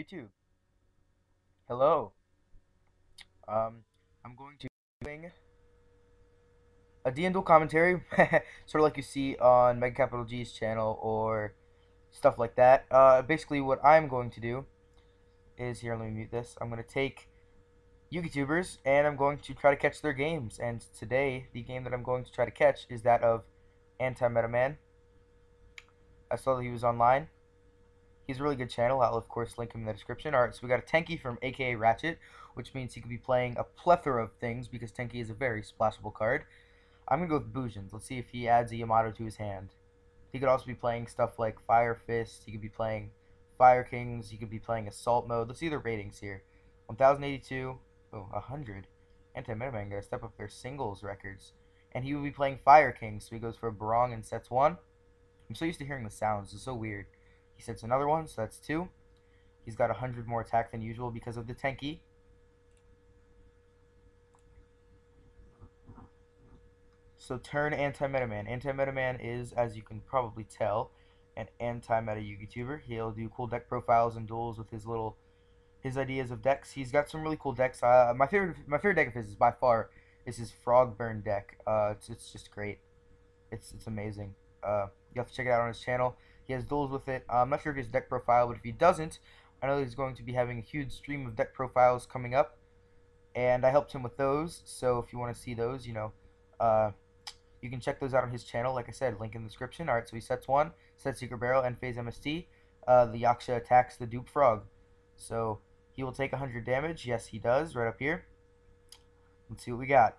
YouTube. Hello. Um, I'm going to be doing a D&D commentary, sort of like you see on Mega Capital G's channel or stuff like that. Basically, what I'm going to do is here. Let me mute this. I'm going to take YugiTubers and I'm going to try to catch their games. And today, the game that I'm going to try to catch is that of Anti-Meta Man. I saw that he was online. He's a really good channel. I'll, of course, link him in the description. Alright, so we got a Tenki from AKA Ratchet, which means he could be playing a plethora of things because Tenki is a very splashable card. I'm going to go with Bujins. Let's see if he adds a Yamato to his hand. He could also be playing stuff like Fire Fist. He could be playing Fire Kings. He could be playing Assault Mode. Let's see their ratings here. 1082. Oh, 100. Anti-Meta Man got to step up their singles records. And he will be playing Fire Kings, so he goes for a Barong in sets 1. I'm so used to hearing the sounds. It's so weird. He sets another one, so that's 2. He's got 100 more attack than usual because of the Tenki. So turn Anti-Meta Man. Anti-Meta Man is, as you can probably tell, an anti-meta YouTuber. He'll do cool deck profiles and duels with his ideas of decks. He's got some really cool decks. My favorite deck of his is by far his Frog Burn deck. It's just great. It's amazing. You have to check it out on his channel. He has duels with it. I'm not sure if he has deck profile, but if he doesn't, I know he's going to be having a huge stream of deck profiles coming up, and I helped him with those. So if you want to see those, you can check those out on his channel. Like I said, link in the description. Alright, so he sets 1, sets Secret Barrel, and phase MST. The Yaksha attacks the dupe frog. So he will take 100 damage. Yes, he does, right up here. Let's see what we got.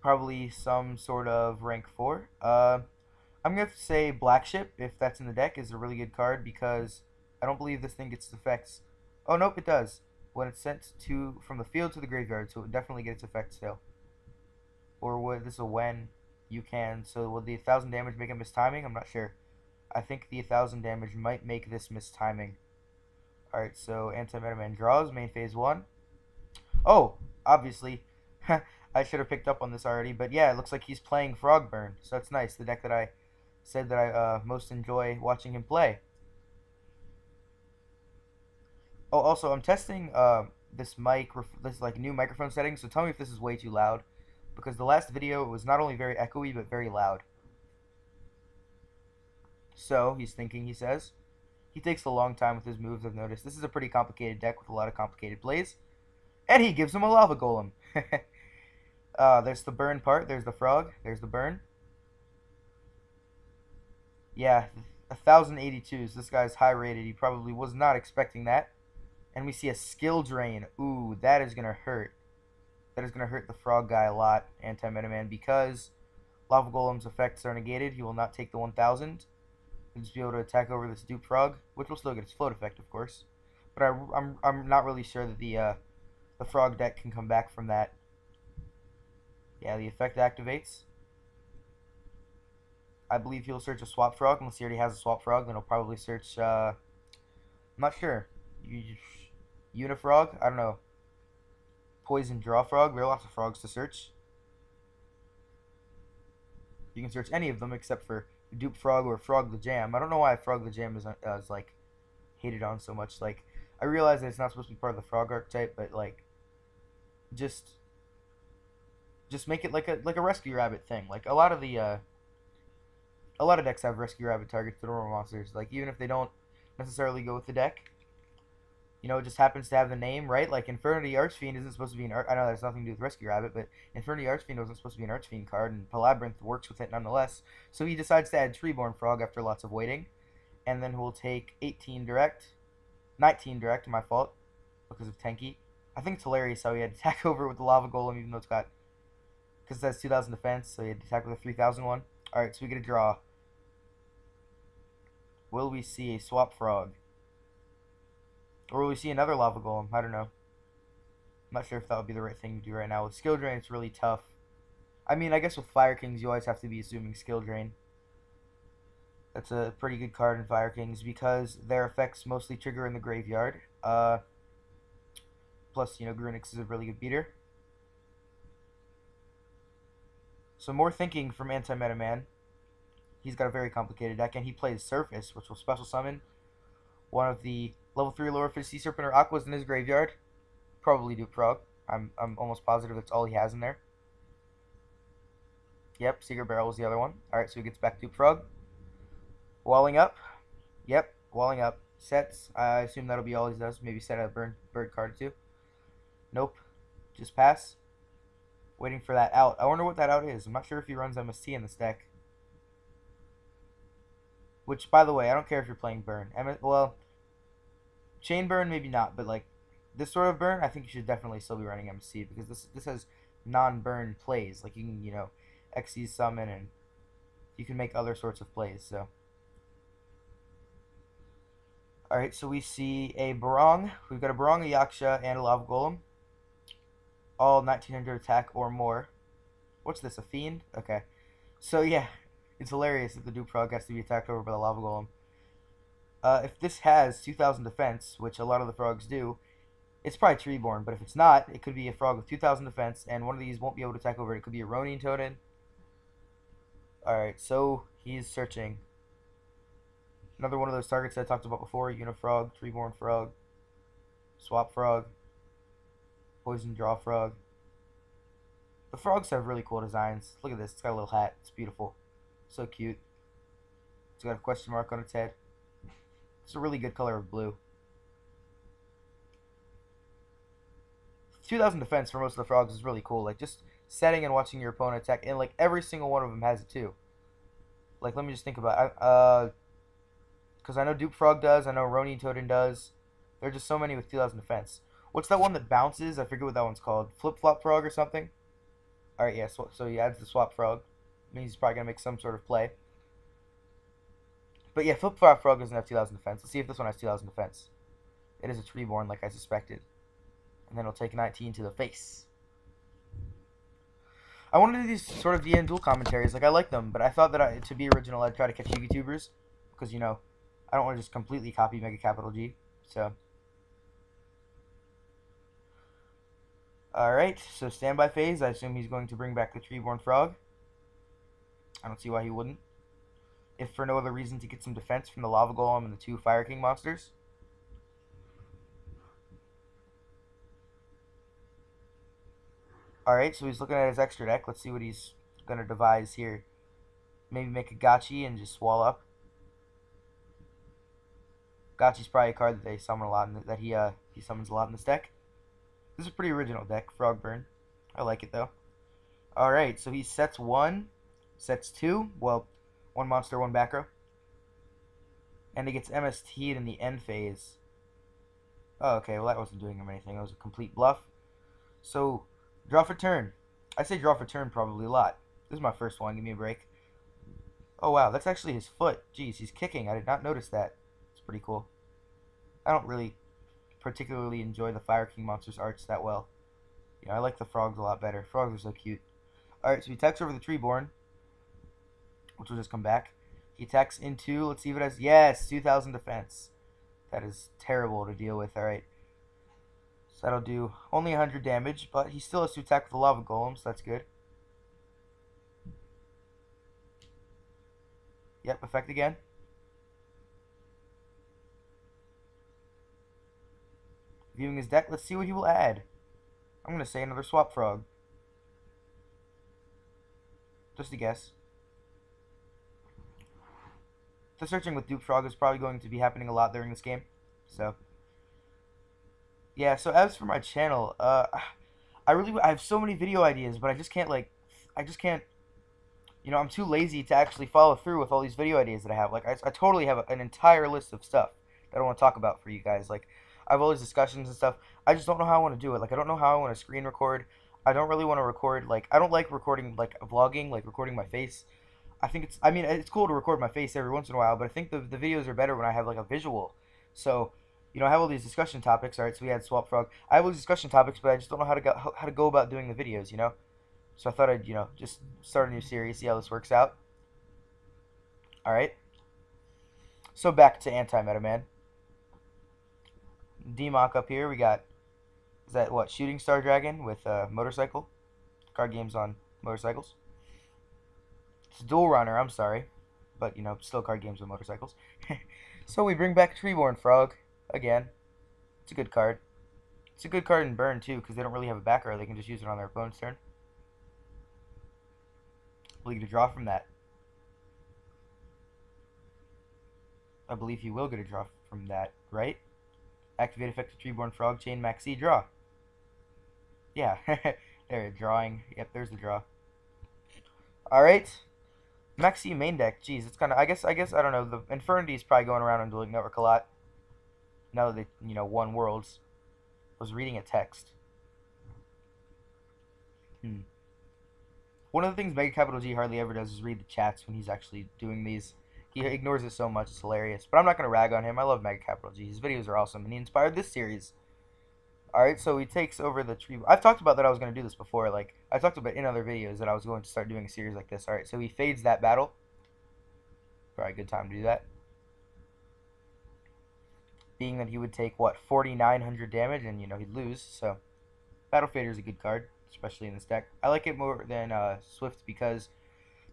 Probably some sort of rank 4. I'm going to say Black Ship, if that's in the deck, is a really good card because I don't believe this thing gets its effects. Oh, nope, it does. When it's sent from the field to the graveyard, so it definitely gets its effect still. Or would this is a when you can. So will the 1,000 damage make it miss timing? I'm not sure. I think the 1,000 damage might make this miss timing. Alright, so Anti-Meta Man draws, main phase 1. Oh, obviously. I should have picked up on this already, but yeah, it looks like he's playing Frogburn, so that's nice. The deck that I said that I most enjoy watching him play. Oh, also, I'm testing this new microphone setting, so tell me if this is way too loud, because the last video was not only very echoey, but very loud. So, he's thinking, he says. He takes a long time with his moves, I've noticed. This is a pretty complicated deck with a lot of complicated plays. And he gives him a lava golem. There's the burn part. There's the frog. There's the burn. Yeah, 1,082s. This guy's high rated. He probably was not expecting that. And we see a skill drain. Ooh, that is going to hurt. That is going to hurt the frog guy a lot, Anti-Meta Man, because lava golem's effects are negated. He will not take the 1,000. He'll just be able to attack over this dupe frog, which will still get its float effect, of course. But I'm not really sure that the frog deck can come back from that. Yeah, the effect activates. I believe he'll search a swap frog, unless he already has a swap frog. Then he'll probably search, I'm not sure. Unifrog? I don't know. Poison draw frog? There are lots of frogs to search. You can search any of them except for dupe frog or frog the jam. I don't know why frog the jam is like hated on so much. Like, I realize that it's not supposed to be part of the frog archetype, but like, just make it like a rescue rabbit thing. Like a lot of decks have rescue rabbit targets to normal monsters. Like even if they don't necessarily go with the deck, it just happens to have the name, right? Like Infernity Archfiend isn't supposed to be I know there's nothing to do with Rescue Rabbit, but Infernity Archfiend wasn't supposed to be an Archfiend card, and Palabyrinth works with it nonetheless. So he decides to add Treeborn Frog after lots of waiting, and then we'll take 18 direct, 19 direct, my fault, because of Tenki. I think it's hilarious how he had to attack over with the Lava Golem, even though it's got, because it has 2,000 defense, so he had to attack with a 3,000 one. Alright, so we get a draw. Will we see a Swap Frog? Or will we see another Lava Golem? I don't know. I'm not sure if that would be the right thing to do right now. With Skill Drain, it's really tough. I mean, I guess with Fire Kings, you always have to be assuming Skill Drain. That's a pretty good card in Fire Kings because their effects mostly trigger in the graveyard. Plus, Grunix is a really good beater. So more thinking from Anti-Meta Man. He's got a very complicated deck, and he plays Surface, which will special summon one of the level 3 lower fish sea serpent or aquas in his graveyard. Probably Duke Frog. I'm almost positive that's all he has in there. Yep, Secret Barrel was the other one. Alright, so he gets back Duke Frog. Walling up. Yep, walling up. Sets. I assume that'll be all he does. Maybe set a bird card or two. Nope. Just pass. Waiting for that out. I wonder what that out is. I'm not sure if he runs MST in this deck. Which, by the way, I don't care if you're playing burn. Well, chain burn maybe not, but like this sort of burn, I think you should definitely still be running MST because this has non-burn plays. Like you can Xyz summon and you can make other sorts of plays. So, all right, so we see a Barong. We've got a Barong, a Yaksha, and a Lava Golem. All 1900 attack or more. What's this? A Fiend? Okay. So yeah, it's hilarious that the Duke Frog has to be attacked over by the Lava Golem. If this has 2000 defense, which a lot of the frogs do, it's probably Treeborn. But if it's not, it could be a frog with 2000 defense, and one of these won't be able to attack over it. It could be a Ronin Totem. Alright, so he's searching. Another one of those targets that I talked about before. Unifrog, Treeborn Frog, Swap Frog, Poison Draw Frog. The frogs have really cool designs. Look at this. It's got a little hat. It's beautiful. So cute. It's got a question mark on its head. It's a really good color of blue. 2000 defense for most of the frogs is really cool. Like, just setting and watching your opponent attack. And, like, every single one of them has it, too. Like, let me just think about it. Because I know Duke Frog does. I know Ronin Totem does. There are just so many with 2000 defense. What's that one that bounces? I forget what that one's called. Flip-flop frog or something? Alright, yeah, so he adds the swap frog. Means he's probably going to make some sort of play. But yeah, Flip-flop frog doesn't have 2000 defense. Let's see if this one has 2000 defense. It is a Treeborn, like I suspected. And then it'll take 19 to the face. I wanted to do these sort of DN duel commentaries. Like, I like them, but I thought that to be original, I'd try to catch YugiTubers. Because, you know, I don't want to just completely copy Mega Capital G. So. Alright, so standby phase. I assume he's going to bring back the Treeborn Frog. I don't see why he wouldn't. If for no other reason to get some defense from the Lava Golem and the two Fire King monsters. Alright, so he's looking at his extra deck. Let's see what he's going to devise here. Maybe make a Gotchi and just wall up. Gotchi's probably a card that they summon a lot, that he summons a lot in this deck. This is a pretty original deck, Frog Burn. I like it though. Alright, so he sets 1, sets 2, well, 1 monster, 1 back row. And he gets MST'd in the end phase. Oh, okay, well that wasn't doing him anything. It was a complete bluff. So, draw for turn. I say draw for turn probably a lot. This is my first one, give me a break. Oh wow, that's actually his foot. Jeez, he's kicking. I did not notice that. It's pretty cool. I don't really particularly enjoy the Fire King monsters arts that well. You know, I like the frogs a lot better. Frogs are so cute. Alright, so he attacks over the Treeborn, which will just come back. He attacks into, let's see if it has, yes, 2000 defense. That is terrible to deal with. Alright. So that'll do only 100 damage, but he still has to attack with the Lava Golem, so that's good. Yep, effect again. Viewing his deck, let's see what he will add. I'm going to say another Swap Frog. Just a guess. The searching with Duke Frog is probably going to be happening a lot during this game. So, yeah, so as for my channel, I have so many video ideas, but I just can't, you know, I'm too lazy to actually follow through with all these video ideas that I have. Like, I totally have an entire list of stuff that I want to talk about for you guys. Like, I have all these discussions and stuff. I just don't know how I want to do it. Like, I don't know how I want to screen record. I don't really want to record, like, I don't like recording, like, vlogging, like, recording my face. I mean, it's cool to record my face every once in a while, but I think the videos are better when I have, like, a visual. So, you know, I have all these discussion topics, alright, so we had Swap Frog. I have all these discussion topics, but I just don't know how to go about doing the videos, you know? So I thought I'd, you know, just start a new series, see how this works out. Alright. So back to Anti-Meta Man. D-Mock up here, we got, is that what, Shooting Star Dragon with motorcycle? Card games on motorcycles. It's Duel Runner, I'm sorry. but you know, still card games with motorcycles. So we bring back Treeborn Frog again. It's a good card. It's a good card in burn too, because they don't really have a back row. They can just use it on their opponent's turn. Will you get a draw from that? I believe he will get a draw from that, right? Activate effective Treeborn Frog, Chain Maxi, draw. Yeah, there, drawing. Yep, there's the draw. Alright. Maxi main deck. Jeez, it's kind of. I don't know. The Infernity is probably going around on Dueling Network a lot. Now that they, you know, won Worlds. Was reading a text. One of the things Mega Capital G hardly ever does is read the chats when he's actually doing these. He ignores it so much, it's hilarious. But I'm not going to rag on him. I love Mega Capital G. His videos are awesome, and he inspired this series. Alright, so he takes over the tree. I've talked about that I was going to do this before. Like, I talked about in other videos that I was going to start doing a series like this. Alright, so he fades that battle. Probably a good time to do that. Being that he would take, what, 4,900 damage, and, you know, he'd lose. So, Battle Fader is a good card, especially in this deck. I like it more than Swift because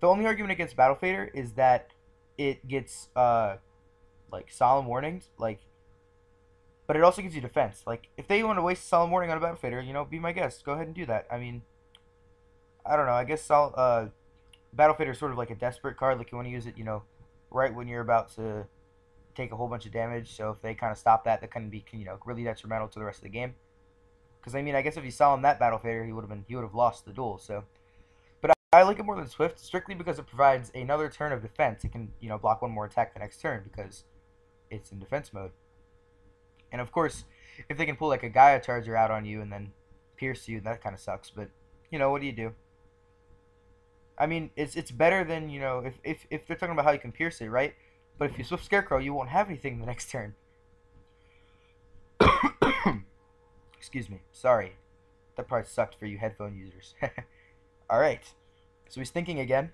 the only argument against Battle Fader is that it gets, like, Solemn Warnings, like, but it also gives you defense. Like, if they want to waste Solemn Warning on a Battle Fader, you know, be my guest. Go ahead and do that. I mean, I don't know. I guess Battle Fader is sort of like a desperate card. Like, you want to use it, you know, right when you're about to take a whole bunch of damage. So if they kind of stop that, that can be, you know, really detrimental to the rest of the game. Because I mean, I guess if you saw him that Battle Fader, he would have lost the duel. So, but I like it more than Swift strictly because it provides another turn of defense. It can, you know, block one more attack the next turn because it's in defense mode. And of course, if they can pull like a Gaia Charger out on you and then pierce you, that kind of sucks. But you know, what do you do? I mean, it's better than, you know, if they're talking about how you can pierce it, right? But if you Swift Scarecrow, you won't have anything the next turn. Excuse me. Sorry. That probably sucked for you headphone users. Alright. So he's thinking again.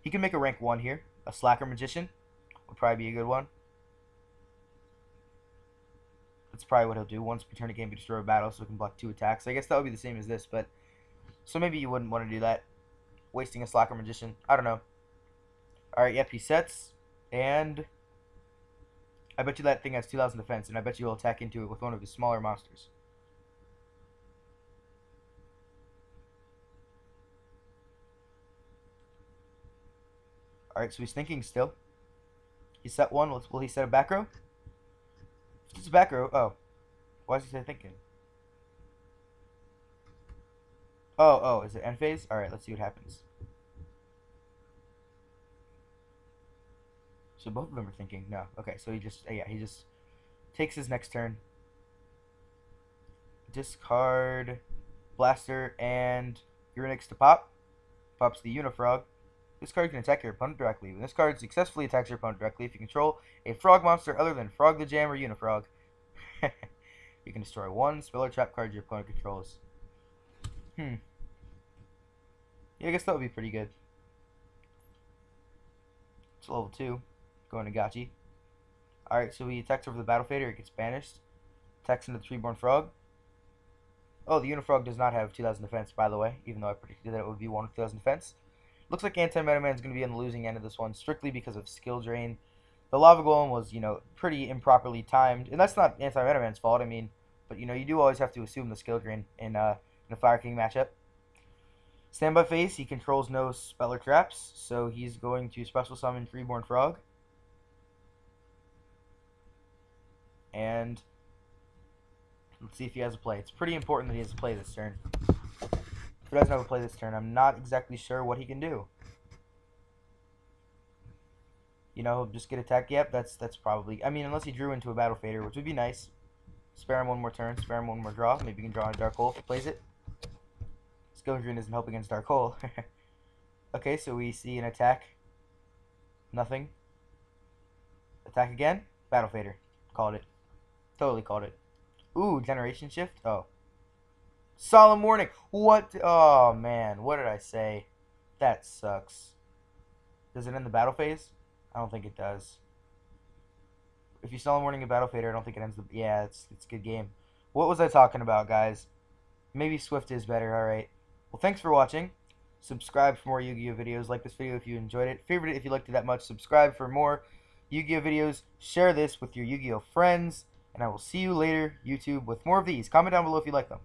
He can make a rank 1 here. A Slacker Magician would probably be a good one. That's probably what he'll do. Once per turn a game, he destroy a battle, so he can block 2 attacks. I guess that would be the same as this, but... So maybe you wouldn't want to do that. Wasting a Slacker Magician. I don't know. Alright, yep, he sets. And... I bet you that thing has 2,000 defense, and I bet you he'll attack into it with one of his smaller monsters. Alright, so he's thinking still. He set one. Will he set a back row? If it's a back row, oh. Why is he thinking? Oh, is it end phase? Alright, let's see what happens. So both of them are thinking. No. Okay, so he just takes his next turn. Discard Blaster and Uranix to pop. Pops the Unifrog. This card can attack your opponent directly. When this card successfully attacks your opponent directly, if you control a frog monster other than Frog the Jam or Unifrog, you can destroy one spell or trap card your opponent controls. Yeah, I guess that would be pretty good. It's level 2. Going to Gachi. Alright, so he attacks over the Battle Fader, it gets banished. Attacks into the Treeborn Frog. Oh, the Unifrog does not have 2,000 defense, by the way, even though I predicted that it would be 1 with 2,000 defense. Looks like Anti-Meta Man is going to be on the losing end of this one, strictly because of skill drain. The Lava Golem was, you know, pretty improperly timed, and that's not Anti-Meta Man's fault, I mean, but, you know, you do always have to assume the skill drain in a Fire King matchup. Standby phase, he controls no spell or traps, so he's going to special summon Treeborn Frog. And let's see if he has a play. It's pretty important that he has a play this turn. If he doesn't have a play this turn, I'm not exactly sure what he can do. You know, he'll just get attacked. Yep, that's probably... I mean, unless he drew into a Battle Fader, which would be nice. Spare him one more turn, spare him one more draw. Maybe he can draw a Dark Hole if he plays it. Skill Drain doesn't help against Dark Hole. Okay, so we see an attack. Nothing. Attack again. Battle Fader. Called it. Totally called it. Ooh, Generation Shift. Oh. Solemn Warning. What? Oh, man. What did I say? That sucks. Does it end the battle phase? I don't think it does. If you Solemn Warning a Battle Fader, I don't think it ends the... Yeah, it's a good game. What was I talking about, guys? Maybe Swift is better. Alright. Well, thanks for watching. Subscribe for more Yu-Gi-Oh videos. Like this video if you enjoyed it. Favorite it if you liked it that much. Subscribe for more Yu-Gi-Oh videos. Share this with your Yu-Gi-Oh friends. And I will see you later, YouTube, with more of these. Comment down below if you like them.